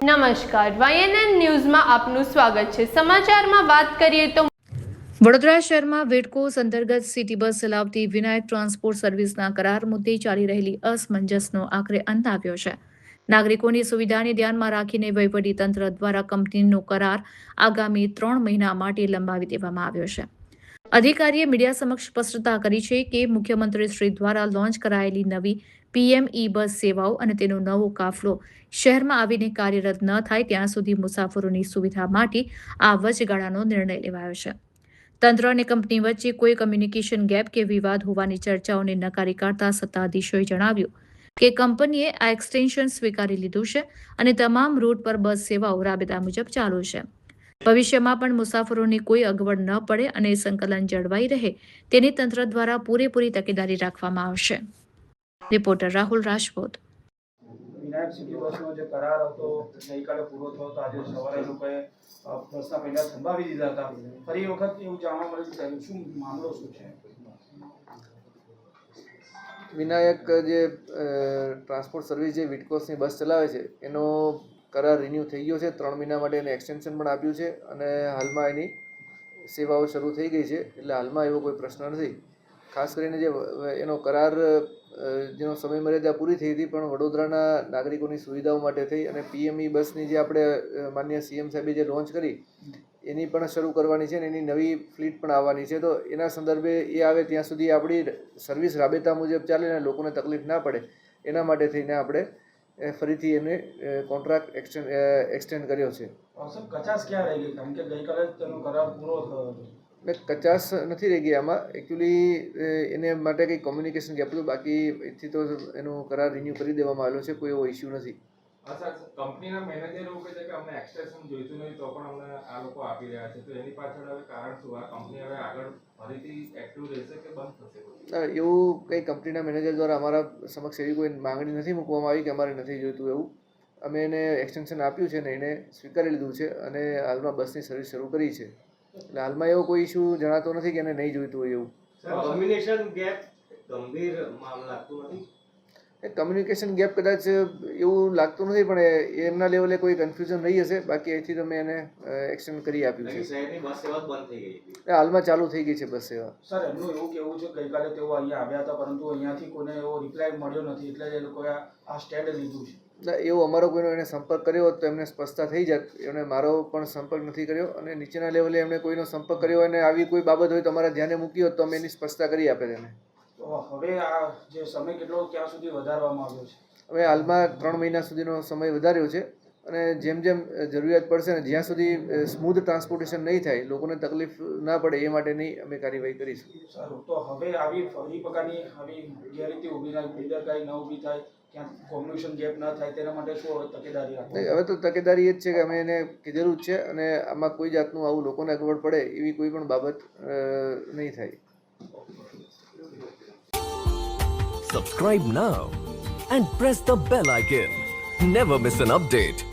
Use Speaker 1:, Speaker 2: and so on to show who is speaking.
Speaker 1: નમસ્કાર, YNN ન્યૂઝમાં આપનું સ્વાગત છે। સમાચારમાં વાત કરીએ તો
Speaker 2: વડોદરા શહેરમાં વેડકોસ અંતર્ગત સિટી બસ ચલાવતી વિનાયક ટ્રાન્સપોર્ટ સર્વિસના કરાર મુદ્દે ચાલી રહેલી અસમંજસનો આખરે અંત આવ્યો છે। નાગરિકોની સુવિધાને ધ્યાનમાં રાખીને વહીવટીતંત્ર દ્વારા કંપનીનો કરાર આગામી 3 મહિના માટે લંબાવી દેવામાં આવ્યો છે। અધિકારીએ મીડિયા સમક્ષ સ્પષ્ટતા કરી છે કે મુખ્યમંત્રી શ્રી દ્વારા લોન્ચ કરાયેલી નવી PM બસ સેવાઓ અને તેનો નવો કાફલો શહેરમાં આવીને કાર્યરત ન થાય ત્યાં સુધી મુસાફરોની સુવિધા માટે આ વચગાળાનો નિર્ણય લેવાયો છે। તંત્ર અને કંપની વચ્ચે કોઈ કમ્યુનિકેશન ગેપ કે વિવાદ હોવાની ચર્ચાઓને નકારી કાઢતા સત્તાધીશોએ જણાવ્યું કે કંપનીએ આ એક્સટેન્શન સ્વીકારી લીધું છે અને તમામ રૂટ પર બસ સેવાઓ રાબેતા મુજબ ચાલુ છે। ભવિષ્યમાં પણ મુસાફરોની કોઈ અગવડ ન પડે અને સંકલન જળવાઈ રહે તેની તંત્ર દ્વારા પૂરેપૂરી તકેદારી રાખવામાં આવશે। રિપોર્ટર રાહુલ રાજપૂત।
Speaker 3: વિનાયક સિટી બસનો જે કરાર હતો ગઈકાલે પૂરો થયો તો આજે સવારે લોકોએ બસના પહેલા થંભાવી દીધા હતા। ફરી વખત એવું જાણવા મળ્યું કે શું મામલો શું છે?
Speaker 4: વિનાયક જે ટ્રાન્સપોર્ટ સર્વિસ જે વિડકોસની બસ ચલાવે છે એનો કરાર રિન્યૂ થઈ ગયો છે। 3 મહિના માટે એને એક્સટેન્શન પણ આપ્યું છે અને હાલમાં એની સેવાઓ શરૂ થઈ ગઈ છે, એટલે હાલમાં એવો કોઈ પ્રશ્ન નથી। ખાસ કરીને જે એનો કરાર જેનો સમય મર્યાદા પૂરી થઈ હતી પણ વડોદરાના નાગરિકોની સુવિધાઓ માટે થઈ અને PME બસની જે આપણે માનનીય CM સાહેબે જે લોન્ચ કરી એની પણ શરૂ કરવાની છે અને એની નવી ફ્લીટ પણ આવવાની છે, તો એના સંદર્ભે એ આવે ત્યાં સુધી આપણી સર્વિસ રાબેતા મુજબ ચાલે અને લોકોને તકલીફ ના પડે એના માટે થઈને આપણે ફરીથી એને કોન્ટ્રાક્ટ એક્સટેન્ડ કર્યો છે।
Speaker 3: કચાસ ક્યાં રહી ગઈ? કારણ કે ગઈકાલે તેનો કરાર પૂરો થયો હતો।
Speaker 4: કચાસ નથી રહી ગઈ આમાં। એકચ્યુઅલી એને માટે કંઈ કોમ્યુનિકેશન ગેપ હતું, બાકી એથી તો એનો કરાર રિન્યૂ કરી દેવામાં આવેલો છે, કોઈ એવો ઇસ્યુ નથી।
Speaker 5: કંપનીના મેનેજર એવું કહે છે કે અમને એક્સટેન્શન જોઈતું નહીં તો પણ અમને આ લોકો આપી રહ્યા છે, તો એની પાછળ હવે કારણ શું? આ કંપની હવે આગળ ફરીથી એક્ટિવ રહેશે કે બંધ થશે?
Speaker 4: એવું કંઈ કંપનીના મેનેજર દ્વારા અમારા સમક્ષ એવી કોઈ માંગણી નથી મૂકવામાં આવી કે અમારે નથી જોઈતું એવું। અમે એને એક્સટેન્શન આપ્યું છે ને એને સ્વીકારી લીધું છે અને હાલમાં બસની સર્વિસ શરૂ કરી છે, એટલે હાલમાં એવો કોઈ ઇસ્યુ જણાતો નથી કે એને નહીં જોઈતું હોય એવું।
Speaker 6: કમ્યુનિકેશન ગેપ ગંભીર મામલો લાગતું નથી?
Speaker 4: કમ્યુનિકેશન ગેપ કદાચ એવું લાગતું નથી, પણ એમના લેવલે કોઈ કન્ફ્યુઝન રહી હશે, બાકી અહીંથી તો મેં એને એક્સટેન્ડ કરી આપ્યું છે।
Speaker 6: શહેરની બસ સેવા બંધ થઈ ગઈ હતી,
Speaker 4: હાલમાં ચાલુ થઈ ગઈ છે બસ સેવા।
Speaker 3: સર, એમનું એવું કહેવું છે ગઈકાલે તેઓ અહીંયા આવ્યા હતા પરંતુ અહીંયાથી કોઈને એવો રિપ્લાય મળ્યો નથી, એટલે જ એ લોકોએ આ સ્ટેન્ડ લીધું છે।
Speaker 4: એવું અમારો કોઈનો એને સંપર્ક કર્યો હોત તો એમને સ્પષ્ટતા થઈ જાત। એમણે મારો પણ સંપર્ક નથી કર્યો અને નીચેના લેવલે એમણે કોઈનો સંપર્ક કર્યો અને આવી કોઈ બાબત હોય તો અમારા ધ્યાને મૂકી હોત તો અમે એની સ્પષ્ટતા કરી આપે તેને।
Speaker 3: તો હવે આ જે સમય કેટલો ક્યાં સુધી વધારવામાં આવ્યો છે?
Speaker 4: હવે હાલમાં 3 મહિના સુધીનો સમય વધાર્યો છે અને જેમ જેમ જરૂરિયાત પડશે ને જ્યાં સુધી સ્મૂધ ટ્રાન્સપોર્ટેશન નહીં થાય, લોકોને તકલીફ ના પડે એ માટેની અમે કાર્યવાહી કરીશું।
Speaker 3: સારું, તો હવે આવી ફરી પ્રકારની આવી ગેરરીતિ ઊભી થાય, બેદરકારી ન ઊભી થાય, ક્યાં કોમ્યુનિકેશન ગેપ ન થાય તેના માટે શું હવે તકેદારી રાખવી?
Speaker 4: હવે તો તકેદારી એ જ છે કે અમે એને કીધેલું જ છે અને આમાં કોઈ જાતનું આવું લોકોને અગવડ પડે એવી કોઈ પણ બાબત નહીં થાય।
Speaker 7: Subscribe now and press the bell icon. Never miss an update.